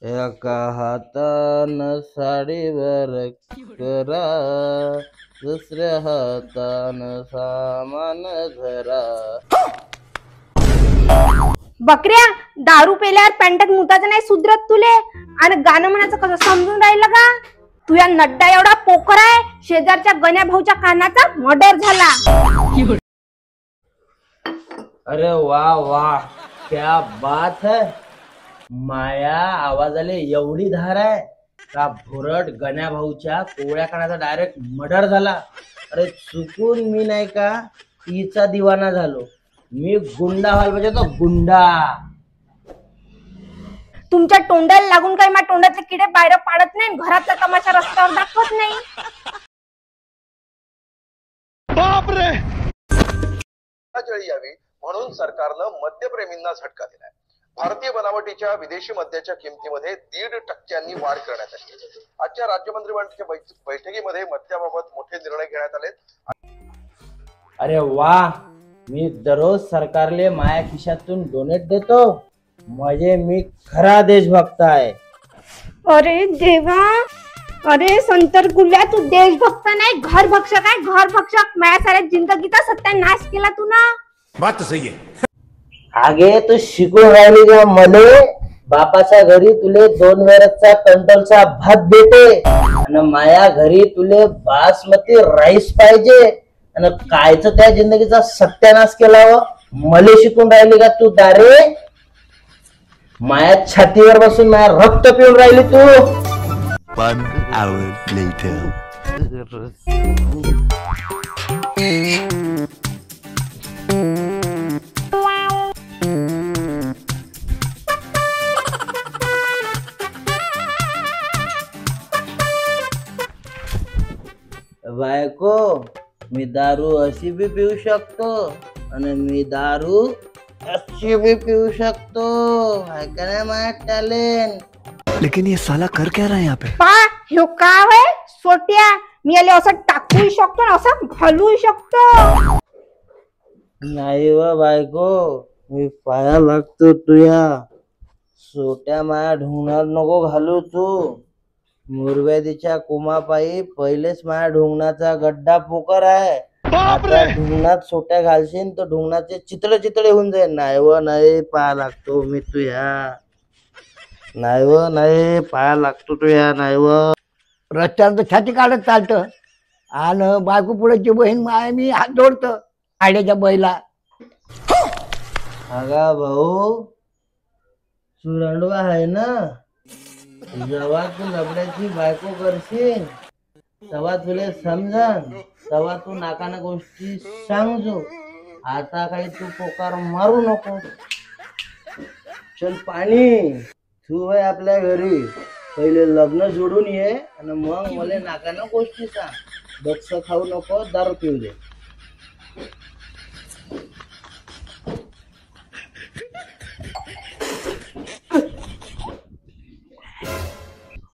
एका हातानं साडीवर करा, दुसऱ्या हातानं सामान धरा. बकऱ्या, दारू पेल्यावर पॅन्टात मुताचं नाही सुधरत तुले, आणि गाणं म्हणायचं कसं समजून राहिलं का? तुझ्या नड्डा एवढा पोकर आहे, शेजारच्या गण्या भाऊच्या कानाचा मर्डर झाला. अरे वाह वाह, क्या बात है. माया आवाजाले एवढी धार आहे का भुरट गण्या भाऊच्या कोवळ्या कानाचा डायरेक्ट मर्डर झाला. अरे चुकून मी नाही का तिचा दिवाना झालो. मी गुंडा व्हायला पाहिजे तो गुंडा. तुमच्या तोंडाला लागून काही माझ्या तोंडातले किडे बाहेर पाडत नाही, घरातला तमाशा रस्त्यावर दाखवत नाही. बापरे. यावी म्हणून सरकारनं मद्यप्रेमींना झटका दिलाय. भारतीय बनावटीच्या विदेशी मद्याच्या किमतीमध्ये 1.5% वाढ करण्यात आली. आजच्या राज्य मंत्रिमंडळाच्या बैठकीमध्ये मद्याबाबत मोठे निर्णय घेण्यात आले. अरे वा, मी दररोज सरकारले माया खिशातून डोनेट देतो, म्हणजे मी खरा देशभक्त आहे. अरे देवा, अरे संतर गुल्या, तू देशभक्त नाही घर भक्षक आहे, घर भक्षक. माझ्या साऱ्या जिंदगीचा सत्यानाश केला तू ना. बात तो सही है. आगे तू शिकून राहिली का मले? बापाच्या घरी तुले 2 वेळचा कंट्रोलचा भात देते, आणि माया घरी तुले बासमती राईस पाहिजे, आणि कायच त्या जिंदगीचा सत्यानाश केला व मले शिकून राहिली का तू? दारे माया छातीवर बसून माया रक्त पिऊन राहिली तू. 1 hour later. बायको, मी दारू अशी बी पिऊ शकतो, आणि मी दारू अशी बी पिऊ शकतो. हाय का नाही माझा टॅलेंट? लेकिन ये साला कर क्या रहा है यहाँ पे? पा ह्यो काय होय सोट्या, मी आले असं टाकूही शकतो ना असं घालूही शकतो. नाही व बायको, मी पाया लागतो तुया. सोट्या माया ढुंगणात नको घालू तू. मुरव्यादीच्या कुमापायी पहिलेच माझ्या ढुंगणाचा गड्डा पोकर आहे. आता ढुंगणात सोट्या घालशील तर ढुंगणाचे चितळे होऊन जाईल. नाही व नाही, पाया लागतो मी तुया. नाही व नाही, पाया लागतो तुया. नाही व. रस्त्यावर तर छाती काढत चालतं, आणि बायको पुढेची बहीण माय मी हात जोडत आड्याच्या बैला. अगा भाऊ, सुरंडवा आहे ना. जेव्हा तू लबड्याची बायको करशील तेव्हा तुला समजन, तेव्हा तू नाकाना गोष्टी सांगजो. आता काही तू पोकार मारू नको. चल पाणी तू आहे आपल्या घरी. पहिले लग्न जोडून ये, आणि मग मला नाकाना गोष्टी सांग. बक्स खाऊ नको, दारू पिऊ दे.